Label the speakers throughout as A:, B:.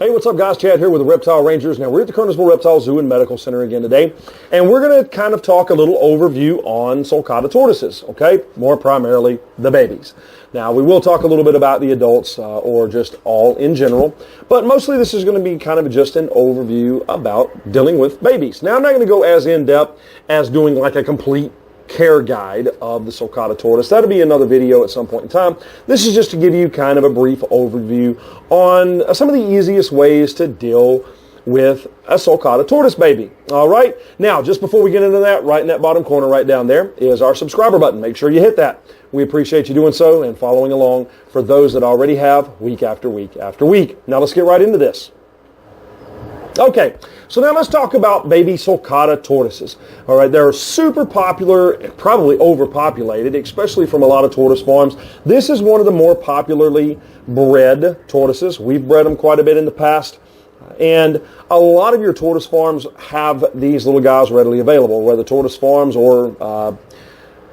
A: Hey, what's up guys? Chad here with the Reptile Rangers. Now we're at the Kernersville Reptile Zoo and Medical Center again today, and we're going to kind of talk a little overview on Sulcata tortoises, okay? More primarily the babies. Now we will talk a little bit about the adults or just all in general, but mostly this is going to be kind of just an overview about dealing with babies. Now I'm not going to go as in-depth as doing like a complete care guide of the Sulcata tortoise. That'll be another video at some point in time. This is just to give you kind of a brief overview on some of the easiest ways to deal with a Sulcata tortoise baby. All right. Now, just before we get into that, right in that bottom corner right down there is our subscriber button. Make sure you hit that. We appreciate you doing so and following along for those that already have week after week after week. Now let's get right into this. Okay, so now let's talk about baby Sulcata tortoises. All right, they're super popular and probably overpopulated, especially from a lot of tortoise farms. This is one of the more popularly bred tortoises. We've bred them quite a bit in the past. And a lot of your tortoise farms have these little guys readily available, whether tortoise farms or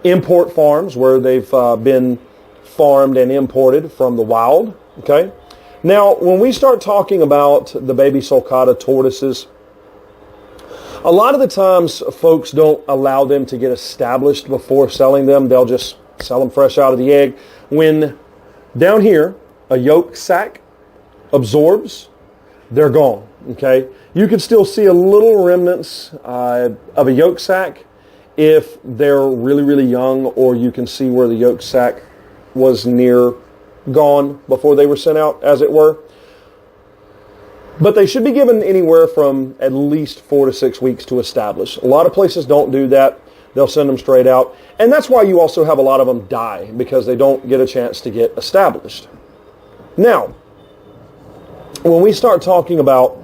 A: import farms where they've been farmed and imported from the wild, okay? Now, when we start talking about the baby Sulcata tortoises, a lot of the times folks don't allow them to get established before selling them. They'll just sell them fresh out of the egg. When down here, a yolk sac absorbs, they're gone, okay? You can still see a little remnants of a yolk sac if they're really, really young, or you can see where the yolk sac was near gone before they were sent out, as it were. But they should be given anywhere from at least 4 to 6 weeks to establish. A lot of places don't do that. They'll send them straight out. And that's why you also have a lot of them die, because they don't get a chance to get established. Now, when we start talking about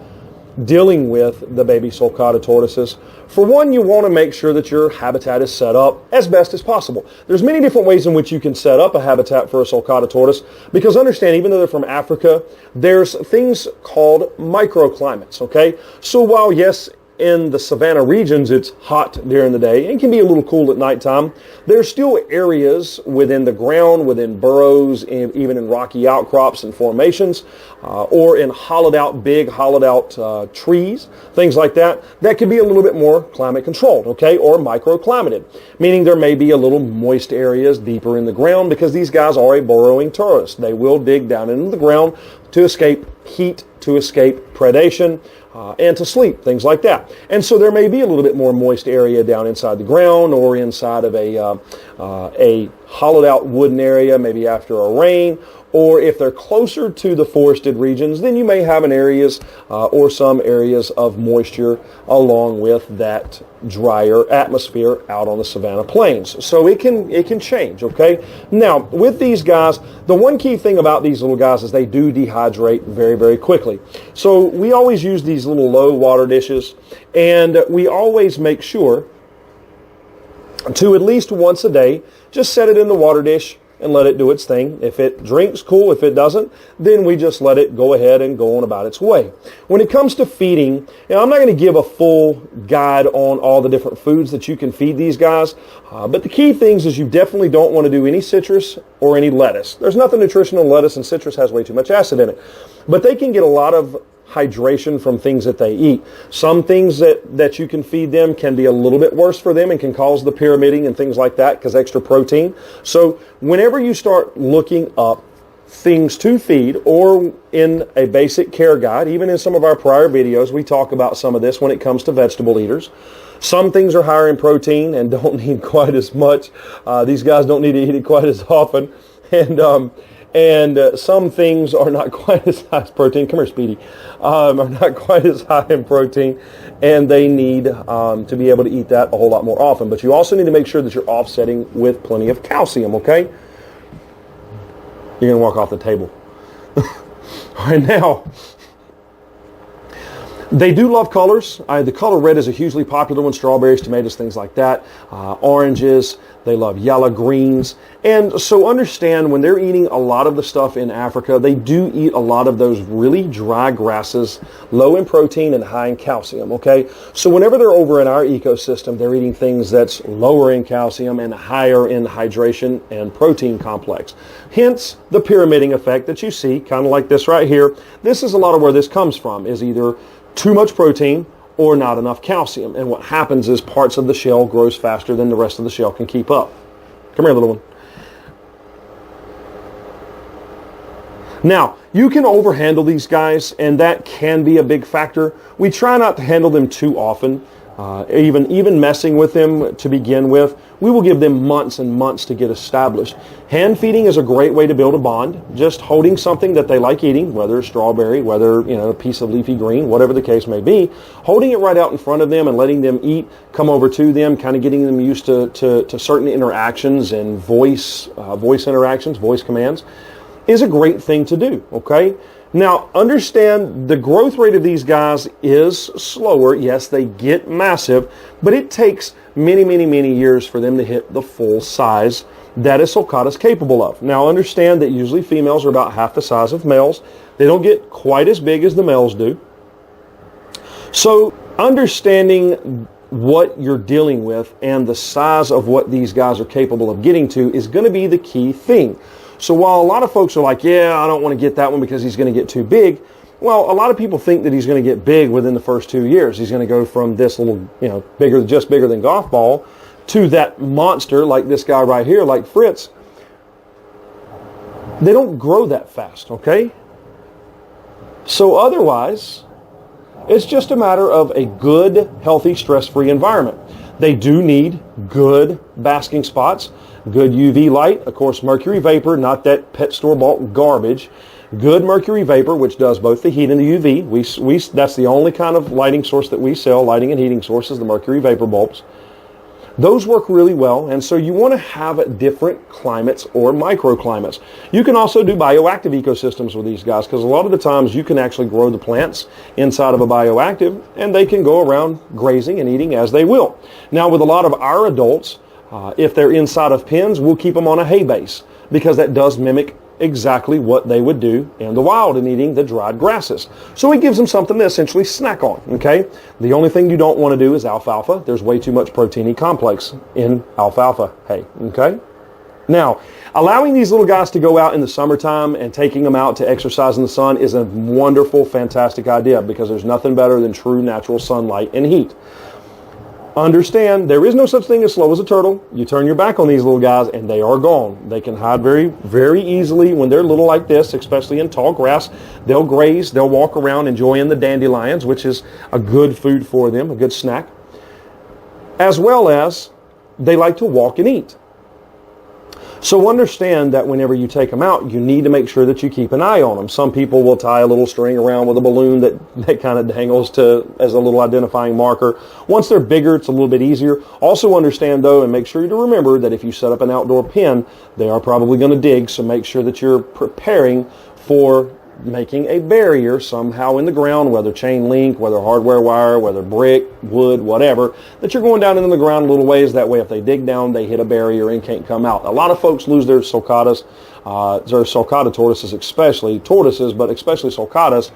A: dealing with the baby Sulcata tortoises, for one, you want to make sure that your habitat is set up as best as possible. There's many different ways in which you can set up a habitat for a Sulcata tortoise, because understand, even though they're from Africa, there's things called microclimates, okay? So while, yes, in the savanna regions it's hot during the day and can be a little cool at nighttime, there's still areas within the ground, within burrows, and even in rocky outcrops and formations, or in big hollowed out trees, things like that, that could be a little bit more climate controlled, okay, or microclimated, meaning there may be a little moist areas deeper in the ground, because these guys are a burrowing tourist. They will dig down into the ground to escape heat, to escape predation, and to sleep, things like that. And so there may be a little bit more moist area down inside the ground, or inside of a hollowed out wooden area, maybe after a rain. Or if they're closer to the forested regions, then you may have or some areas of moisture along with that drier atmosphere out on the savanna plains. So it can change, okay? Now, with these guys, the one key thing about these little guys is they do dehydrate very, very quickly. So we always use these little low water dishes, and we always make sure to at least once a day just set it in the water dish and let it do its thing. If it drinks, cool. If it doesn't, then we just let it go ahead and go on about its way. When it comes to feeding, I'm not going to give a full guide on all the different foods that you can feed these guys, but the key things is you definitely don't want to do any citrus or any lettuce. There's nothing nutritional in lettuce, and citrus has way too much acid in it. But they can get a lot of hydration from things that they eat. Some things that you can feed them can be a little bit worse for them and can cause the pyramiding and things like that, because extra protein. So whenever you start looking up things to feed, or in a basic care guide, even in some of our prior videos, we talk about some of this when it comes to vegetable eaters. Some things are higher in protein and don't need quite as much. These guys don't need to eat it quite as often. And some things are not quite as high as protein. Come here, Speedy. Are not quite as high in protein, and they need to be able to eat that a whole lot more often. But you also need to make sure that you're offsetting with plenty of calcium, okay? You're going to walk off the table. All right, now, They do love colors. The color red is a hugely popular one. Strawberries, tomatoes, things like that. Oranges. They love yellow, greens. And so understand when they're eating a lot of the stuff in Africa, they do eat a lot of those really dry grasses, low in protein and high in calcium, okay? So whenever they're over in our ecosystem, they're eating things that's lower in calcium and higher in hydration and protein complex. Hence the pyramiding effect that you see, kind of like this right here. This is a lot of where this comes from, is either too much protein or not enough calcium. And what happens is parts of the shell grows faster than the rest of the shell can keep up. Come here, little one. Now, you can overhandle these guys, and that can be a big factor. We try not to handle them too often. Even messing with them to begin with, we will give them months and months to get established. Hand feeding is a great way to build a bond. Just holding something that they like eating, whether it's strawberry, whether a piece of leafy green, whatever the case may be, holding it right out in front of them and letting them eat, come over to them, kind of getting them used to certain interactions and voice interactions, voice commands, is a great thing to do, okay? Now, understand the growth rate of these guys is slower. Yes, they get massive, but it takes many, many, many years for them to hit the full size that a sulcata is capable of. Now, understand that usually females are about half the size of males. They don't get quite as big as the males do. So, understanding what you're dealing with and the size of what these guys are capable of getting to is going to be the key thing. So while a lot of folks are like, yeah, I don't want to get that one because he's going to get too big, well, a lot of people think that he's going to get big within the first 2 years. He's going to go from this little, just bigger than golf ball to that monster like this guy right here, like Fritz. They don't grow that fast, okay? So otherwise, it's just a matter of a good, healthy, stress-free environment. They do need good basking spots, good UV light, of course mercury vapor, not that pet store-bought garbage. Good mercury vapor, which does both the heat and the UV. That's the only kind of lighting source that we sell, lighting and heating sources, the mercury vapor bulbs. Those work really well, and so you want to have different climates or microclimates. You can also do bioactive ecosystems with these guys, because a lot of the times you can actually grow the plants inside of a bioactive, and they can go around grazing and eating as they will. Now, with a lot of our adults, if they're inside of pens, we'll keep them on a hay base, because that does mimic exactly what they would do in the wild in eating the dried grasses. So it gives them something to essentially snack on, okay? The only thing you don't want to do is alfalfa. There's way too much proteiny complex in alfalfa hay, okay? Now, allowing these little guys to go out in the summertime and taking them out to exercise in the sun is a wonderful, fantastic idea, because there's nothing better than true natural sunlight and heat. Understand, there is no such thing as slow as a turtle. You turn your back on these little guys and they are gone. They can hide very, very easily when they're little like this, especially in tall grass. They'll graze, they'll walk around enjoying the dandelions, which is a good food for them, a good snack. As well as they like to walk and eat. So understand that whenever you take them out, you need to make sure that you keep an eye on them. Some people will tie a little string around with a balloon that kind of dangles as a little identifying marker. Once they're bigger, it's a little bit easier. Also understand, though, and make sure to remember that if you set up an outdoor pen, they are probably going to dig, so make sure that you're preparing for making a barrier somehow in the ground, whether chain link, whether hardware wire, whether brick, wood, whatever, that you're going down into the ground a little ways. That way, if they dig down, they hit a barrier and can't come out. A lot of folks lose their sulcatas, their sulcata tortoises, especially tortoises, but especially sulcatas,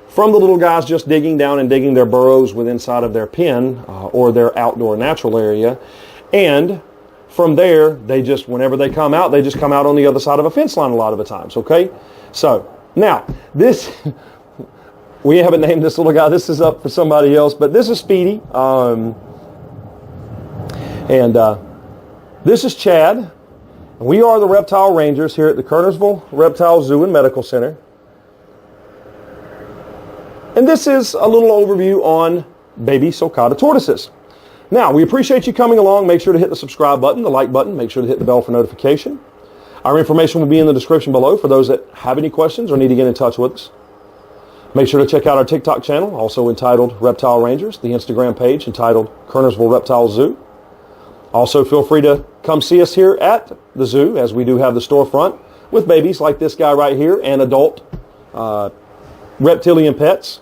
A: from the little guys just digging down and digging their burrows within inside of their pen or their outdoor natural area. And from there, they just, whenever they come out, they just come out on the other side of a fence line a lot of the times, okay? So, now, this, we haven't named this little guy. This is up for somebody else, but this is Speedy. This is Chad. We are the Reptile Rangers here at the Kernersville Reptile Zoo and Medical Center. And this is a little overview on baby sulcata tortoises. Now, we appreciate you coming along. Make sure to hit the subscribe button, the like button. Make sure to hit the bell for notification. Our information will be in the description below for those that have any questions or need to get in touch with us. Make sure to check out our TikTok channel, also entitled Reptile Rangers, the Instagram page entitled Kernersville Reptile Zoo. Also, feel free to come see us here at the zoo, as we do have the storefront with babies like this guy right here and adult reptilian pets.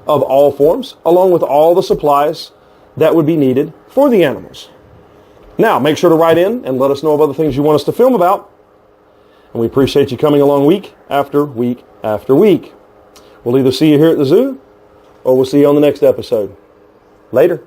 A: of all forms, along with all the supplies that would be needed for the animals. Now, make sure to write in and let us know of other things you want us to film about. And we appreciate you coming along week after week after week. We'll either see you here at the zoo or we'll see you on the next episode. Later.